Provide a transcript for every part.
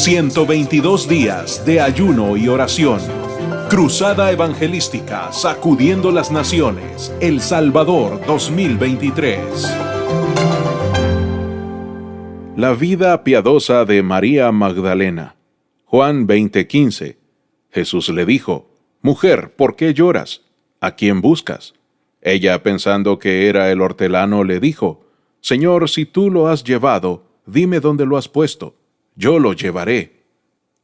122 días de ayuno y oración. Cruzada Evangelística Sacudiendo las Naciones. El Salvador 2023. La vida piadosa de María Magdalena. Juan 20:15. Jesús le dijo: Mujer, ¿por qué lloras? ¿A quién buscas? Ella, pensando que era el hortelano, le dijo: Señor, si tú lo has llevado, dime dónde lo has puesto. Yo lo llevaré.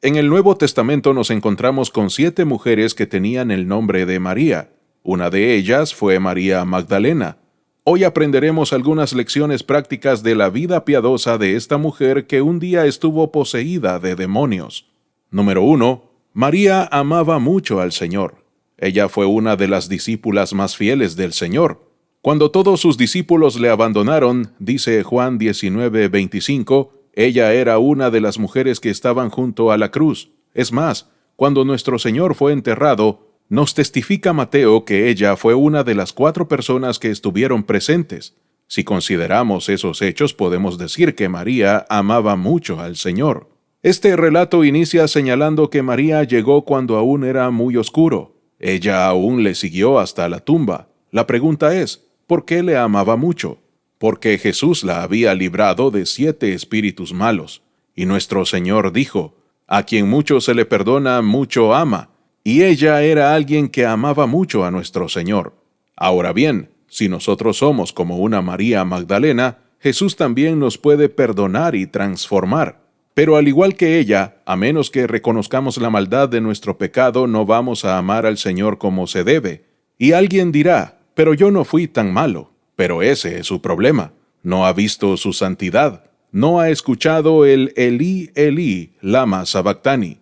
En el Nuevo Testamento nos encontramos con 7 mujeres que tenían el nombre de María. Una de ellas fue María Magdalena. Hoy aprenderemos algunas lecciones prácticas de la vida piadosa de esta mujer que un día estuvo poseída de demonios. Número 1. María amaba mucho al Señor. Ella fue una de las discípulas más fieles del Señor. Cuando todos sus discípulos le abandonaron, dice Juan 19:25, ella era una de las mujeres que estaban junto a la cruz. Es más, cuando nuestro Señor fue enterrado, nos testifica Mateo que ella fue una de las 4 personas que estuvieron presentes. Si consideramos esos hechos, podemos decir que María amaba mucho al Señor. Este relato inicia señalando que María llegó cuando aún era muy oscuro. Ella aún le siguió hasta la tumba. La pregunta es, ¿por qué le amaba mucho? Porque Jesús la había librado de 7 espíritus malos. Y nuestro Señor dijo: a quien mucho se le perdona, mucho ama. Y ella era alguien que amaba mucho a nuestro Señor. Ahora bien, si nosotros somos como una María Magdalena, Jesús también nos puede perdonar y transformar. Pero al igual que ella, a menos que reconozcamos la maldad de nuestro pecado, no vamos a amar al Señor como se debe. Y alguien dirá: pero yo no fui tan malo. Pero ese es su problema. No ha visto su santidad. No ha escuchado el Elí, Elí, lama sabactani.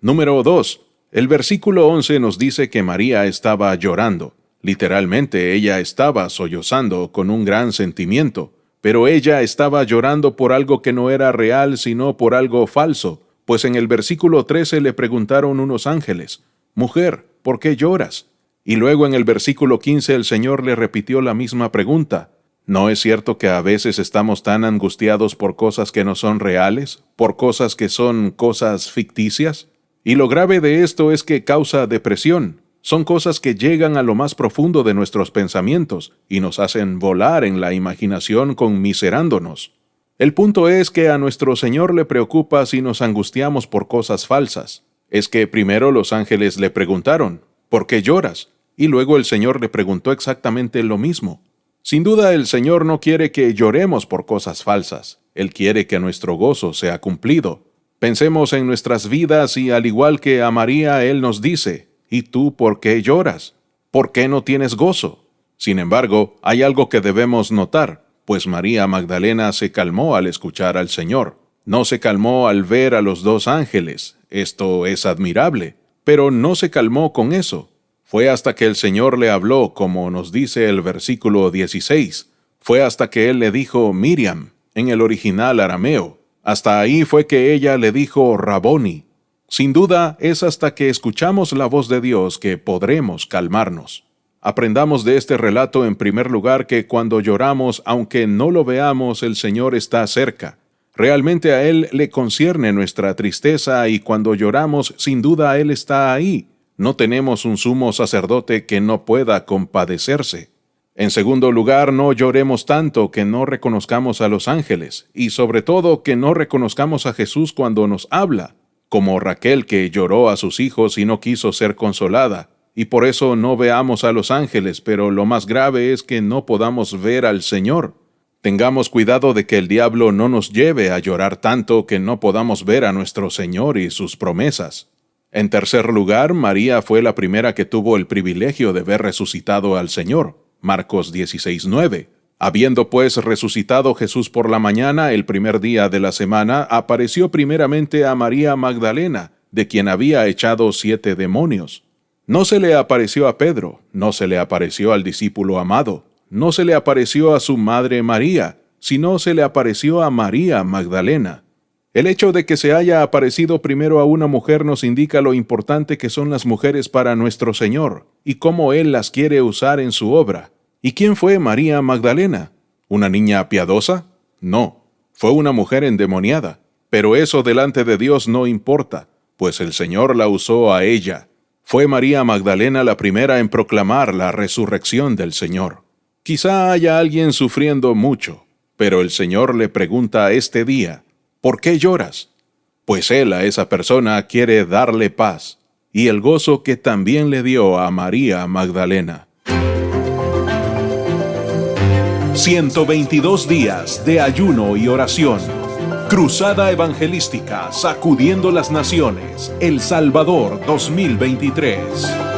Número 2. El versículo 11 nos dice que María estaba llorando. Literalmente, ella estaba sollozando con un gran sentimiento. Pero ella estaba llorando por algo que no era real, sino por algo falso. Pues en el versículo 13 le preguntaron unos ángeles: Mujer, ¿por qué lloras? Y luego en el versículo 15 el Señor le repitió la misma pregunta. ¿No es cierto que a veces estamos tan angustiados por cosas que no son reales, por cosas que son cosas ficticias? Y lo grave de esto es que causa depresión. Son cosas que llegan a lo más profundo de nuestros pensamientos y nos hacen volar en la imaginación conmiserándonos. El punto es que a nuestro Señor le preocupa si nos angustiamos por cosas falsas. Es que primero los ángeles le preguntaron: ¿por qué lloras? Y luego el Señor le preguntó exactamente lo mismo. Sin duda el Señor no quiere que lloremos por cosas falsas. Él quiere que nuestro gozo sea cumplido. Pensemos en nuestras vidas y al igual que a María, Él nos dice: ¿y tú por qué lloras? ¿Por qué no tienes gozo? Sin embargo, hay algo que debemos notar, pues María Magdalena se calmó al escuchar al Señor. No se calmó al ver a los 2 ángeles. Esto es admirable. Pero no se calmó con eso. Fue hasta que el Señor le habló, como nos dice el versículo 16. Fue hasta que Él le dijo Miriam, en el original arameo. Hasta ahí fue que ella le dijo Raboni. Sin duda, es hasta que escuchamos la voz de Dios que podremos calmarnos. Aprendamos de este relato en primer lugar que cuando lloramos, aunque no lo veamos, el Señor está cerca. Realmente a Él le concierne nuestra tristeza y cuando lloramos, sin duda Él está ahí. No tenemos un sumo sacerdote que no pueda compadecerse. En segundo lugar, no lloremos tanto que no reconozcamos a los ángeles y sobre todo que no reconozcamos a Jesús cuando nos habla, como Raquel que lloró a sus hijos y no quiso ser consolada. Y por eso no veamos a los ángeles, pero lo más grave es que no podamos ver al Señor. Tengamos cuidado de que el diablo no nos lleve a llorar tanto que no podamos ver a nuestro Señor y sus promesas. En tercer lugar, María fue la primera que tuvo el privilegio de ver resucitado al Señor. Marcos 16:9. Habiendo pues resucitado Jesús por la mañana, el primer día de la semana, apareció primeramente a María Magdalena, de quien había echado 7 demonios. No se le apareció a Pedro, no se le apareció al discípulo amado, no se le apareció a su madre María, sino se le apareció a María Magdalena. El hecho de que se haya aparecido primero a una mujer nos indica lo importante que son las mujeres para nuestro Señor y cómo Él las quiere usar en su obra. ¿Y quién fue María Magdalena? ¿Una niña piadosa? No, fue una mujer endemoniada. Pero eso delante de Dios no importa, pues el Señor la usó a ella. Fue María Magdalena la primera en proclamar la resurrección del Señor. Quizá haya alguien sufriendo mucho, pero el Señor le pregunta este día, ¿por qué lloras? Pues Él a esa persona quiere darle paz y el gozo que también le dio a María Magdalena. 122 días de ayuno y oración. Cruzada Evangelística Sacudiendo las Naciones, El Salvador 2023.